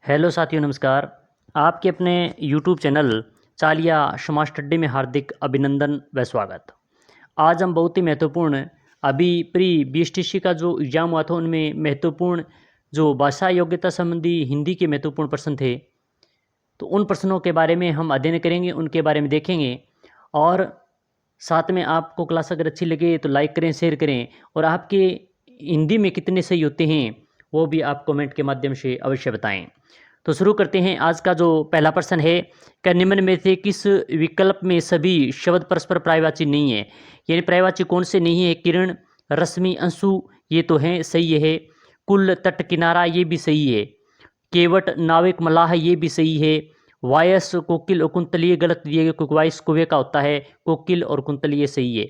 Hello साथियों, नमस्कार। आपके अपने यूट्यूब चैनल चालिया समाज स्टडी में हार्दिक अभिनंदन व स्वागत। आज हम बहुत ही महत्वपूर्ण अभी प्री बीएसटीसी का जो एग्ज़ाम हुआ था उनमें महत्वपूर्ण जो भाषा योग्यता संबंधी हिंदी के महत्वपूर्ण प्रश्न थे, तो उन प्रश्नों के बारे में हम अध्ययन करेंगे, उनके बारे में देखेंगे। और साथ में आपको क्लास अगर अच्छी लगे तो लाइक करें, शेयर करें, और आपके हिंदी में कितने सही होते हैं वो भी आप कमेंट के माध्यम से अवश्य बताएं। तो शुरू करते हैं। आज का जो पहला प्रश्न है, क्या निम्न में से किस विकल्प में सभी शब्द परस्पर पर्यायवाची नहीं है? यानी पर्यायवाची कौन से नहीं है? किरण, रश्मि, अंशु, ये तो है, सही है। कुल, तट, किनारा, ये भी सही है। केवट, नाविक, मलाह, ये भी सही है। वायस, कोकिल और कुंतल, ये गलत दिए गए क्योंकि वायस कौवे का होता है, कोकिल और कुंतल ये सही है।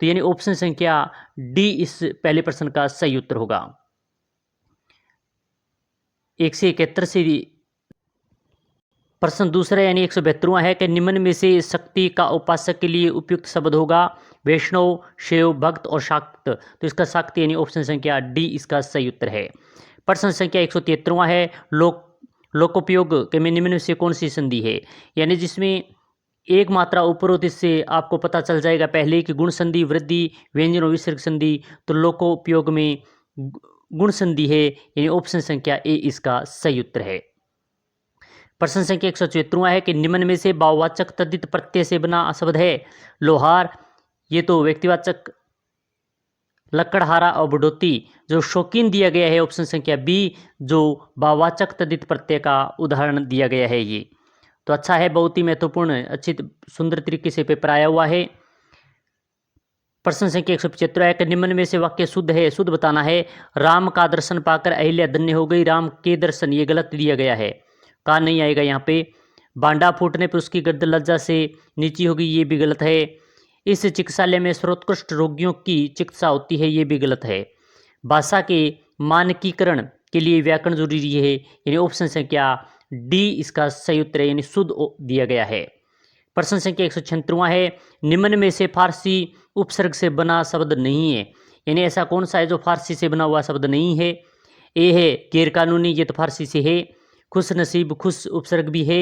तो यानी ऑप्शन संख्या डी इस पहले प्रश्न का सही उत्तर होगा। 171 से प्रश्न दूसरा यानी 172वां है कि निम्न में से शक्ति का उपासक के लिए उपयुक्त शब्द होगा वैष्णव, शैव, भक्त और शाक्त। तो इसका शाक्त यानी ऑप्शन संख्या डी इसका सही उत्तर है। प्रश्न संख्या 173वां है, लोकोपयोग के में निम्न में से कौन सी संधि है? यानी जिसमें एक मात्रा ऊपर होती से आपको पता चल जाएगा पहले कि गुण संधि, वृद्धि, व्यंजन और विसर्ग संधि। तो लोकोपयोग में गुण संधि है, यानी ऑप्शन संख्या ए इसका सही उत्तर है। प्रश्न संख्या 174वां है कि निम्न में से भाववाचक तद्धित प्रत्यय से बना शब्द है लोहार, ये तो व्यक्तिवाचक, लकड़हारा और बढ़ोती जो शौकीन दिया गया है ऑप्शन संख्या बी, जो भाववाचक तद्धित प्रत्यय का उदाहरण दिया गया है। ये तो अच्छा है, बहुत ही महत्वपूर्ण, अच्छी सुंदर तरीके से पेपर आया हुआ है। प्रश्न संख्या 175 है कि निम्न में से वाक्य शुद्ध है, शुद्ध बताना है। राम का दर्शन पाकर अहिल्या धन्य हो गई, राम के दर्शन, ये गलत दिया गया है, का नहीं आएगा यहाँ पे। बांडा फूटने पर उसकी गर्दन लज्जा से नीची होगी, ये भी गलत है। इस चिकित्सालय में सर्वोत्कृष्ट रोगियों की चिकित्सा होती है, ये भी गलत है। भाषा के मानकीकरण के लिए व्याकरण जरूरी है, यानी ऑप्शन संख्या डी इसका सही उत्तर है, यानी शुद्ध दिया गया है। प्रश्न संख्या 176वां है, निम्न में से फारसी उपसर्ग से बना शब्द नहीं है। यानी ऐसा कौन सा है जो फारसी से बना हुआ शब्द नहीं है? ए है गैरकानूनी, ये तो फारसी से है। खुश नसीब, खुश उपसर्ग भी है,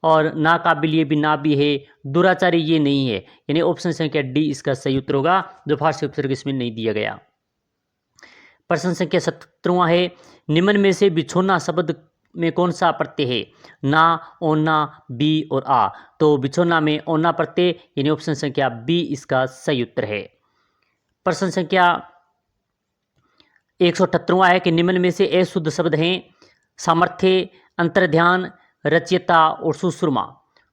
और नाकाबिल, ये भी ना भी है। दुराचारी, ये नहीं है, यानी ऑप्शन संख्या डी इसका सही उत्तर होगा, जो फारसी उपसर्ग इसमें नहीं दिया गया। प्रश्न संख्या 17वां है, निम्न में से बिछोना शब्द में कौन सा प्रत्यय है? ना, ओना, बी और आ। तो बिछोना में ओना प्रत्यय, यानी ऑप्शन संख्या बी इसका सही उत्तर है। प्रश्न संख्या 178वां है कि निम्न में से अशुद्ध शब्द हैं सामर्थ्य, अंतर्ध्यान, रचयिता और सुश्रुमा।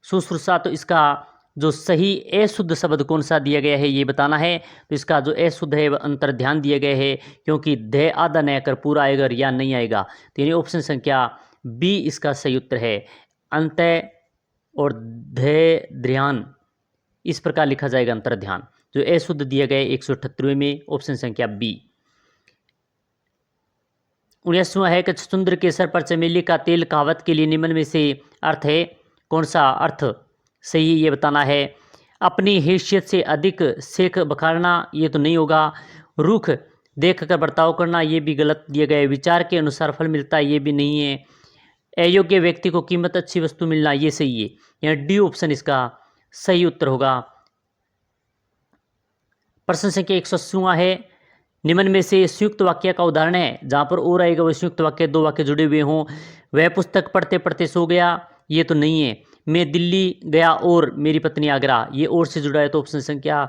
सुश्रुषा, तो इसका जो सही अशुद्ध शब्द कौन सा दिया गया है ये बताना है। तो इसका जो अशुद्ध है वह अंतर्ध्यान दिया गया है, क्योंकि ध आधा न आकर पूरा आएगा या नहीं आएगा। तो यानी ऑप्शन संख्या बी इसका सही उत्तर है। अंत और ध्यान इस प्रकार लिखा जाएगा, अंतर्ध्यान। जो अशुद्ध दिया गया है 178वें में, ऑप्शन संख्या बी। 19वां है कि सुंदर के सर पर चमेली का तेल कहावत के लिए निम्न में से अर्थ है, कौन सा अर्थ सही ये बताना है। अपनी हैसियत से अधिक शेख बखारना, ये तो नहीं होगा। रुख देख कर बर्ताव करना, ये भी गलत दिया गया है। विचार के अनुसार फल मिलता है, ये भी नहीं है। अयोग्य व्यक्ति को कीमत अच्छी वस्तु मिलना, ये सही है, यहाँ डी ऑप्शन इसका सही उत्तर होगा। प्रश्न संख्या 180वां है, निम्न में से संयुक्त वाक्य का उदाहरण है, जहाँ पर और आएगा वह संयुक्त वाक्य, दो वाक्य जुड़े हुए हों। वह पुस्तक पढ़ते पढ़ते सो गया, ये तो नहीं है। मैं दिल्ली गया और मेरी पत्नी आगरा, ये और से जुड़ा है, तो ऑप्शन संख्या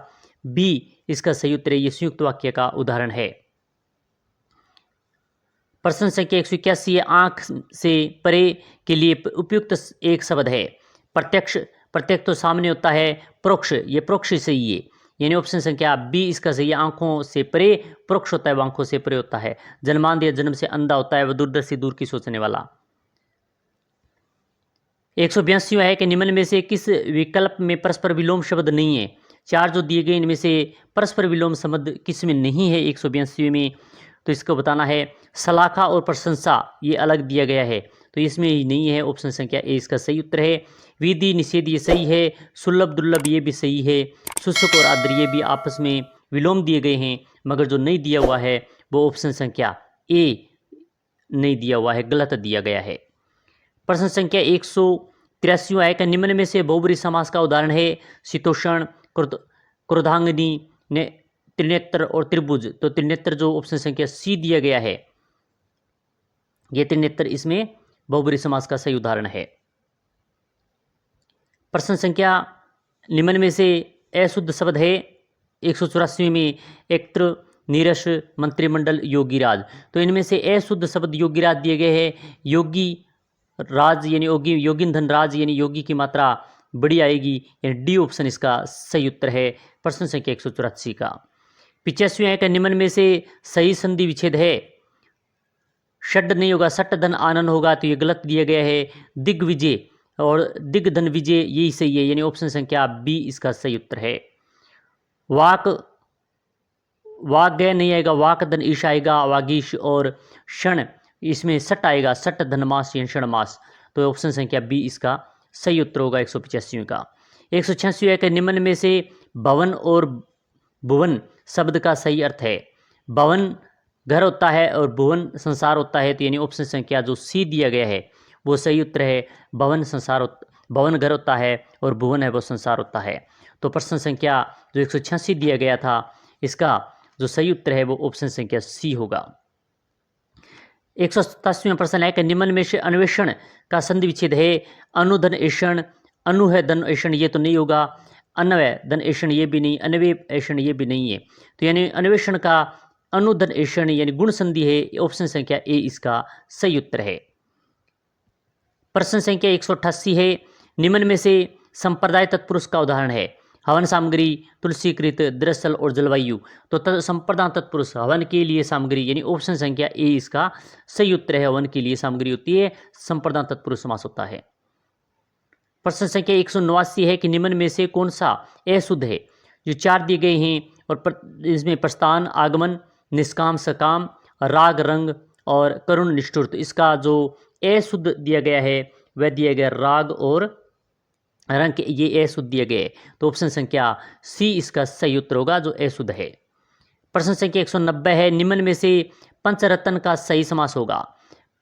बी इसका सही उत्तर है, ये संयुक्त वाक्य का उदाहरण है। प्रश्न संख्या 181, आंख से परे के लिए उपयुक्त एक शब्द है प्रत्यक्ष। प्रत्यक्ष तो सामने होता है, परोक्ष, ये परोक्ष सही है, यानी ऑप्शन संख्या बी इसका सही है। आंखों से परे परोक्ष होता है, वह आंखों से परे होता है। जन्मांध या जन्म से अंधा होता है, वह दूरदर्शी, दूर की सोचने वाला। 182वां है कि निम्न में से किस विकल्प में परस्पर विलोम शब्द नहीं है? चार जो दिए गए इनमें से परस्पर विलोम शब्द किस में नहीं है 182 में? तो इसको बताना है। सलाखा और प्रशंसा, ये अलग दिया गया है, तो इसमें ही नहीं है, ऑप्शन संख्या ए इसका सही उत्तर है। विधि निषेध, ये सही है। सुलभ दुर्लभ, ये भी सही है। शुष्क और आर्द्र, ये भी आपस में विलोम दिए गए हैं, मगर जो नहीं दिया हुआ है वो ऑप्शन संख्या ए नहीं दिया हुआ है, गलत दिया गया है। प्रश्न संख्या 183 है कि निम्न में से बहुब्री समास का उदाहरण है शीतोष्ण, क्रोधांगिनी, त्रिनेत्र और त्रिभुज। तो त्रिनेत्र जो ऑप्शन संख्या सी दिया गया है, यह त्रिनेत्र इसमें बहुब्री समास का सही उदाहरण है। प्रश्न संख्या निम्न में से अशुद्ध शब्द है 184 में एक्त्र, नीरस, मंत्रिमंडल, योगीराज। तो इनमें से अशुद्ध शब्द योगीराज दिए गए हैं। योगी राज यानी योगी, योगिन धन राज यानी योगी की मात्रा बड़ी आएगी, यानी डी ऑप्शन इसका सही उत्तर है प्रश्न संख्या 184 का। 85 है कि निम्न में से सही संधि विच्छेद है। षड नहीं होगा, सट धन आनंद होगा, तो ये गलत दिया गया है। दिग्विजय और दिग्धन विजय यही सही है, यानी ऑप्शन संख्या बी इसका सही उत्तर है। वाक गय नहीं आएगा, वाक धन ईश आएगा, वागीश और क्षण इसमें सट आएगा, सट धन मास यानी क्षण मास। तो ऑप्शन संख्या बी इसका सही उत्तर होगा 185 का। 186 है कि निम्न में से भवन और भुवन शब्द का सही अर्थ है। भवन घर होता है और भुवन संसार होता है, तो यानी ऑप्शन संख्या जो सी दिया गया है वो सही उत्तर है। भवन घर होता है और भुवन है वो संसार होता है। तो प्रश्न संख्या जो 186 दिया गया था, इसका जो सही उत्तर है वो ऑप्शन संख्या सी होगा। 187वां प्रश्न है कि निम्न में से अन्वेषण का संधि विच्छेद है। अनुधन ऐषण, अनु है धन ऐषण, ये तो नहीं होगा। अन्वय धन ऐषण ये भी नहीं, अन्वय ऐषण ये भी नहीं है। तो यानी अन्वेषण का अनुधन ऐषण यानी गुण संधि है, ऑप्शन संख्या ए इसका सही उत्तर है। प्रश्न संख्या 188 है, निम्न में से संप्रदाय तत्पुरुष का उदाहरण है। हवन सामग्री, तुलसीकृत, दरअसल और जलवायु। तो संप्रदाय तत्पुरुष हवन के लिए सामग्री यानी ऑप्शन संख्या ए इसका सही उत्तर है। हवन के लिए सामग्री होती है, संप्रदाय तत्पुरुष समास होता है। प्रश्न संख्या 189 है कि निम्न में से कौन सा अशुद्ध है। जो 4 दिए गए हैं और इसमें प्रस्थान, आगमन, निष्काम, सकाम, राग, रंग और करुण, निष्ठुर। तो इसका जो अशुद्ध दिया गया है वह दिया गया राग और रंग, ये अशुद्ध दिए गए। तो ऑप्शन संख्या सी इसका सही उत्तर होगा जो अशुद्ध है। प्रश्न संख्या 190 है, निम्न में से पंचरत्न का सही समास होगा।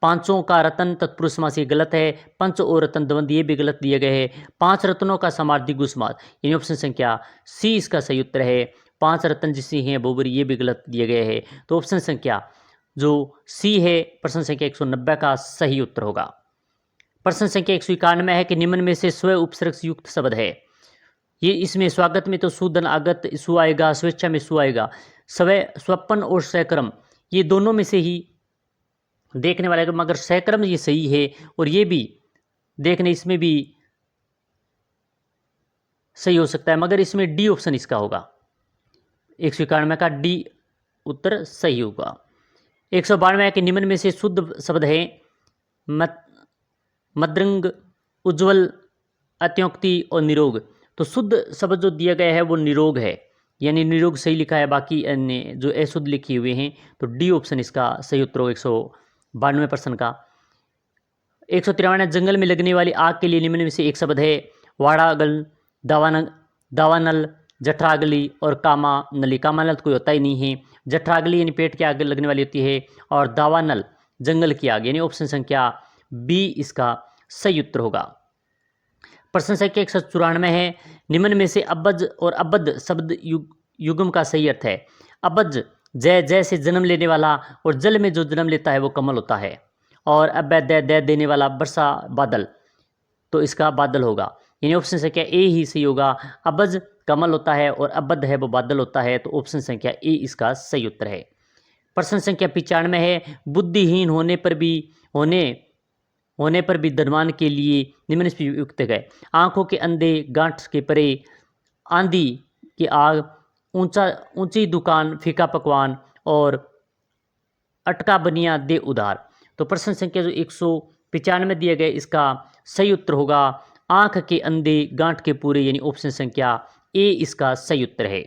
पांचों का रत्न तत्पुरुष समास ये गलत है। पंच और रत्न द्वंद ये भी गलत दिए गए हैं। 5 रत्नों का समार्थिक समास यानी ऑप्शन संख्या सी इसका सही उत्तर है। 5 रत्न जिससे हैं बहुब्री ये भी गलत दिए गए हैं। तो ऑप्शन संख्या जो सी है प्रश्न संख्या 190 का सही उत्तर होगा। प्रश्न संख्या 191 है कि निम्न में से स्व उपसर्ग से युक्त शब्द है। ये इसमें स्वागत में तो सुधन आगत सु आएगा, स्वेच्छा में सु आएगा। स्वपन और सैक्रम ये दोनों में से ही देखने वाले, मगर सैक्रम ये सही है और ये भी देखने इसमें भी सही हो सकता है, मगर इसमें डी ऑप्शन इसका होगा। 191 का डी उत्तर सही होगा। 192 है कि निम्न में से शुद्ध शब्द है मद्रंग, उज्ज्वल, अत्योक्ति और निरोग। तो शुद्ध शब्द जो दिया गया है वो निरोग है, यानी निरोग सही लिखा है, बाकी अन्य जो अशुद्ध लिखे हुए हैं। तो डी ऑप्शन इसका सही उत्तर होगा 192 प्रश्न का। 193 जंगल में लगने वाली आग के लिए निम्न में से एक शब्द है। वाड़ागल, दावानल, जठरागली और कामानली। कामानल कोई होता ही नहीं है। जठरागली यानी पेट की आग लगने वाली होती है और दावानल जंगल की आग, यानी ऑप्शन संख्या बी इसका सही उत्तर होगा। प्रश्न संख्या 194 है, निम्न में से अब्बज और अब्बद शब्द युग्म का सही अर्थ है। अब्बज जय, जय से जन्म लेने वाला, और जल में जो जन्म लेता है वो कमल होता है। और अब्बै दे देने वाला, वर्षा, बादल। तो इसका बादल होगा, यानी ऑप्शन संख्या ए ही सही होगा। अब्बज कमल होता है और अब्बद है वो बादल होता है। तो ऑप्शन संख्या ए इसका सही उत्तर है। प्रश्न संख्या 95 है, बुद्धिहीन होने पर भी धनवान के लिए निम्न से युक्त है। आंखों के अंधे, गांठ के परे, आंधी की आग, ऊंची दुकान, फीका पकवान और अटका बनिया दे उधार। तो प्रश्न संख्या जो 195 दिया गया इसका सही उत्तर होगा आंख के अंधे, गांठ के पूरे, यानी ऑप्शन संख्या ए इसका सही उत्तर है।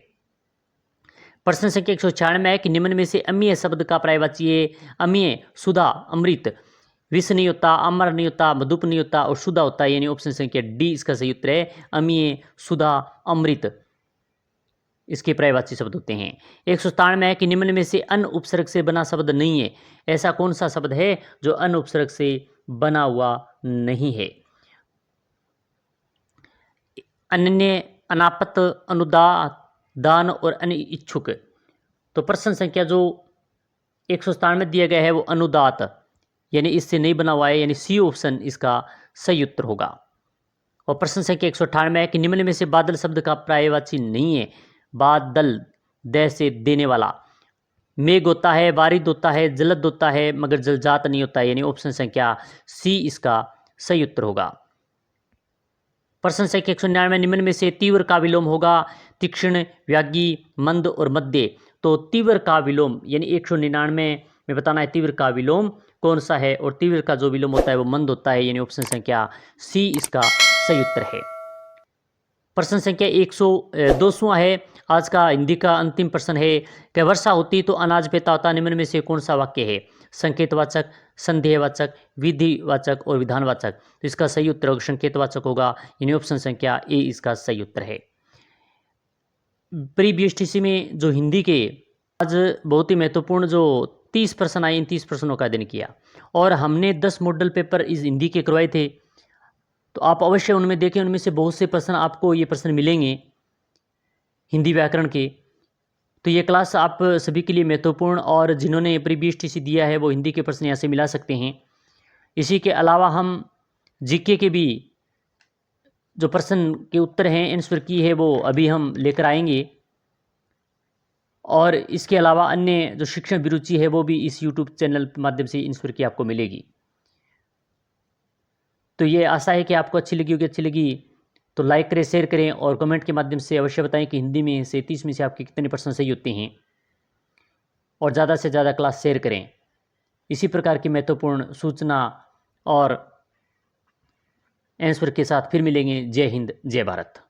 प्रश्न संख्या 196 है कि निम्न में से अमीय शब्द का पर्यायवाची है। अमीय सुधा, अमृत, विष नहीं होता, अमर नहीं होता, मधुप नहीं होता और सुधा होता है, यानी ऑप्शन संख्या डी इसका सही उत्तर है। अमीय, सुधा, अमृत इसके पर्यायवाची शब्द होते हैं। 197 है कि निम्न में से अन उपसर्ग से बना शब्द नहीं है। ऐसा कौन सा शब्द है जो अन उपसर्ग से बना हुआ नहीं है। अन्य, अनापत, अनुदान और अन्य इच्छुक। तो प्रश्न संख्या जो 197 दिया गया है वो अनुदात यानी इससे नहीं बना हुआ है, यानी सी ऑप्शन इसका सही उत्तर होगा। और प्रश्न संख्या 198 है कि निम्न में से बादल शब्द का पर्यायवाची नहीं है। बादल, द से देने वाला। मेघ होता है, बारिद होता है, जलद होता है, मगर जलजात नहीं होता है, यानी ऑप्शन संख्या सी इसका सही उत्तर होगा। प्रश्न संख्या 199 निम्न में से तीव्र का विलोम होगा। तीक्ष्ण, व्यागी, मंद और मध्य। तो तीव्र का विलोम यानी 199 में बताना है तीव्र का विलोम कौन सा है, और तीव्र का जो विलोम होता है वो मंद होता है, यानी ऑप्शन संख्या सी इसका सही उत्तर है। प्रश्न संख्या 200 है आज का हिंदी का अंतिम प्रश्न है कि वर्षा होती तो अनाज पैदा होता, निम्न में से कौन सा वाक्य है। संकेतवाचक, संदेहवाचक, विधिवाचक और विधानवाचक। तो इसका सही उत्तर संकेतवाचक होगा, यानी ऑप्शन संख्या ए इसका सही उत्तर है। प्री बीएसटीसी में जो हिंदी के आज बहुत ही महत्वपूर्ण जो 30 प्रश्न आए, इन 30 प्रश्नों का अध्ययन किया, और हमने 10 मॉडल पेपर इस हिंदी के करवाए थे। तो आप अवश्य उनमें देखें, उनमें से बहुत से प्रश्न आपको ये प्रश्न मिलेंगे हिंदी व्याकरण के। तो ये क्लास आप सभी के लिए महत्वपूर्ण, और जिन्होंने प्री बीएसटीसी दिया है वो हिंदी के प्रश्न यहाँ से मिला सकते हैं। इसी के अलावा हम जीके के भी जो प्रश्न के उत्तर हैं, आंसर की है, वो अभी हम लेकर आएंगे। और इसके अलावा अन्य जो शिक्षण अभिरुचि है वो भी इस यूट्यूब चैनल के माध्यम से आंसर की आपको मिलेगी। तो ये आशा है कि आपको अच्छी लगी होगी। अच्छी लगी तो लाइक करें, शेयर करें, और कमेंट के माध्यम से अवश्य बताएं कि हिंदी में से 30 में से आपके कितने प्रश्न सही होते हैं, और ज़्यादा से ज़्यादा क्लास शेयर करें। इसी प्रकार की महत्वपूर्ण सूचना और आंसर के साथ फिर मिलेंगे। जय हिंद, जय भारत।